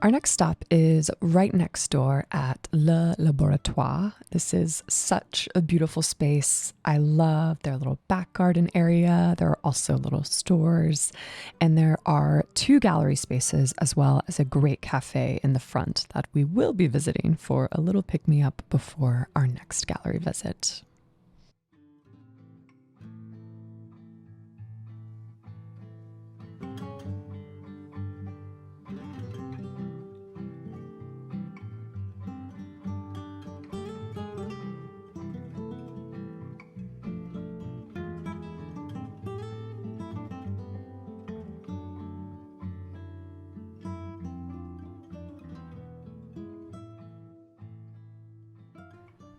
Our next stop is right next door at Le Laboratoire. This is such a beautiful space. I love their little back garden area. There are also little stores, and there are 2 gallery spaces as well as a great cafe in the front that we will be visiting for a little pick-me-up before our next gallery visit.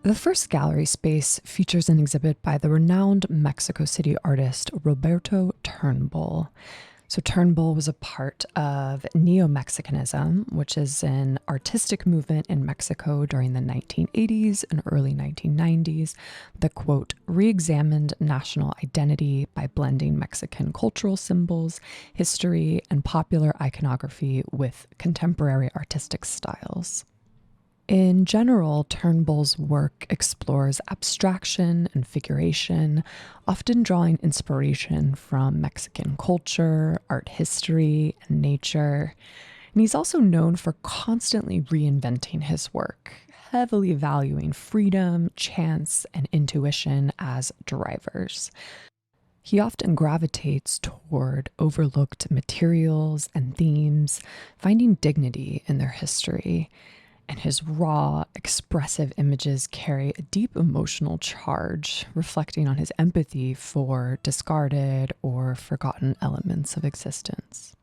The first gallery space features an exhibit by the renowned Mexico City artist Roberto Turnbull. So Turnbull was a part of Neo-Mexicanism, which is an artistic movement in Mexico during the 1980s and early 1990s that, quote, re-examined national identity by blending Mexican cultural symbols, history, and popular iconography with contemporary artistic styles. In general, Turnbull's work explores abstraction and figuration, often drawing inspiration from Mexican culture, art history, and nature. And he's also known for constantly reinventing his work, heavily valuing freedom, chance, and intuition as drivers. He often gravitates toward overlooked materials and themes, finding dignity in their history. And his raw, expressive images carry a deep emotional charge, reflecting on his empathy for discarded or forgotten elements of existence.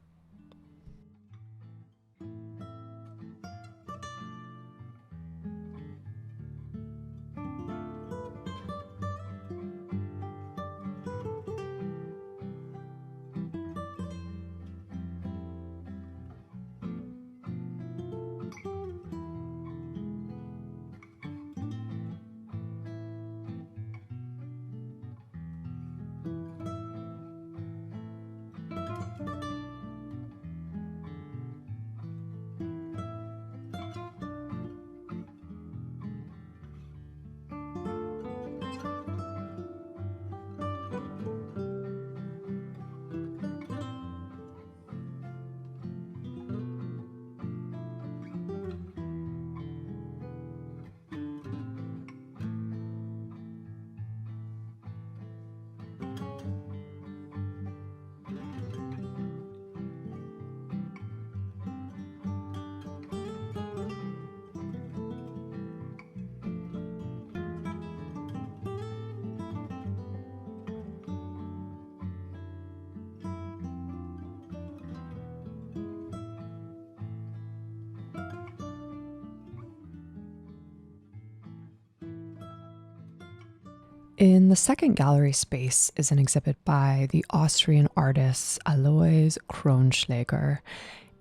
In the second gallery space is an exhibit by the Austrian artist Alois KRONSCHLAEGER,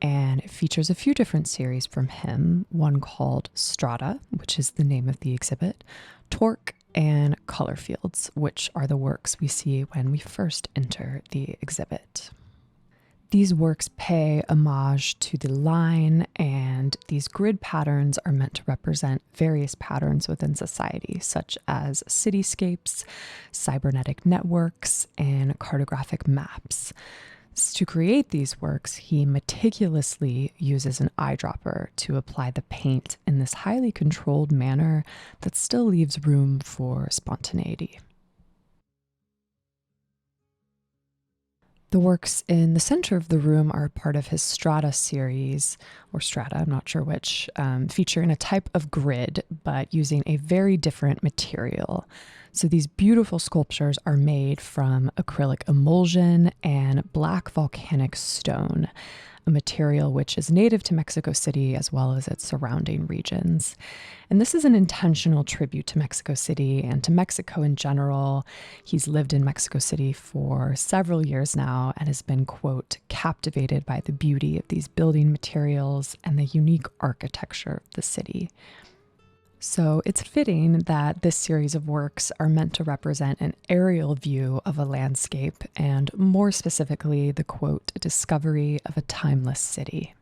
and it features a few different series from him, one called STRATA, which is the name of the exhibit, Torque, and Color Fields, which are the works we see when we first enter the exhibit. These works pay homage to the line, and these grid patterns are meant to represent various patterns within society, such as cityscapes, cybernetic networks, and cartographic maps. To create these works, he meticulously uses an eyedropper to apply the paint in this highly controlled manner that still leaves room for spontaneity. The works in the center of the room are part of his Strata series, or Strata, I'm not sure which, featuring a type of grid, but using a very different material. So these beautiful sculptures are made from acrylic emulsion and black volcanic stone, a material which is native to Mexico City as well as its surrounding regions. And this is an intentional tribute to Mexico City and to Mexico in general. He's lived in Mexico City for several years now and has been, quote, captivated by the beauty of these building materials and the unique architecture of the city. So it's fitting that this series of works are meant to represent an aerial view of a landscape and, more specifically, the, quote, discovery of a timeless city.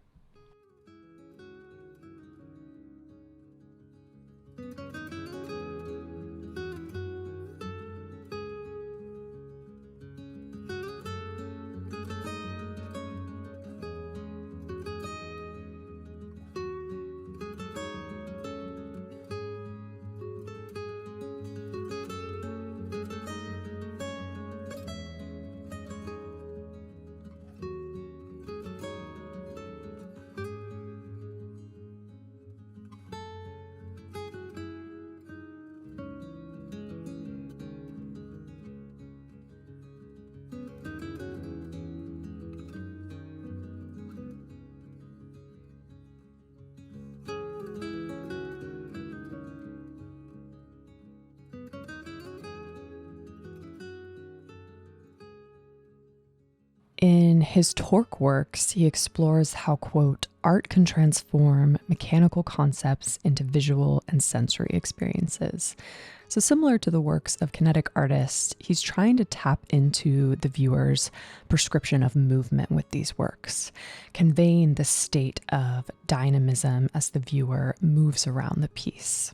his torque works, he explores how, quote, art can transform mechanical concepts into visual and sensory experiences. So similar to the works of kinetic artists, he's trying to tap into the viewer's prescription of movement with these works, conveying the state of dynamism as the viewer moves around the piece.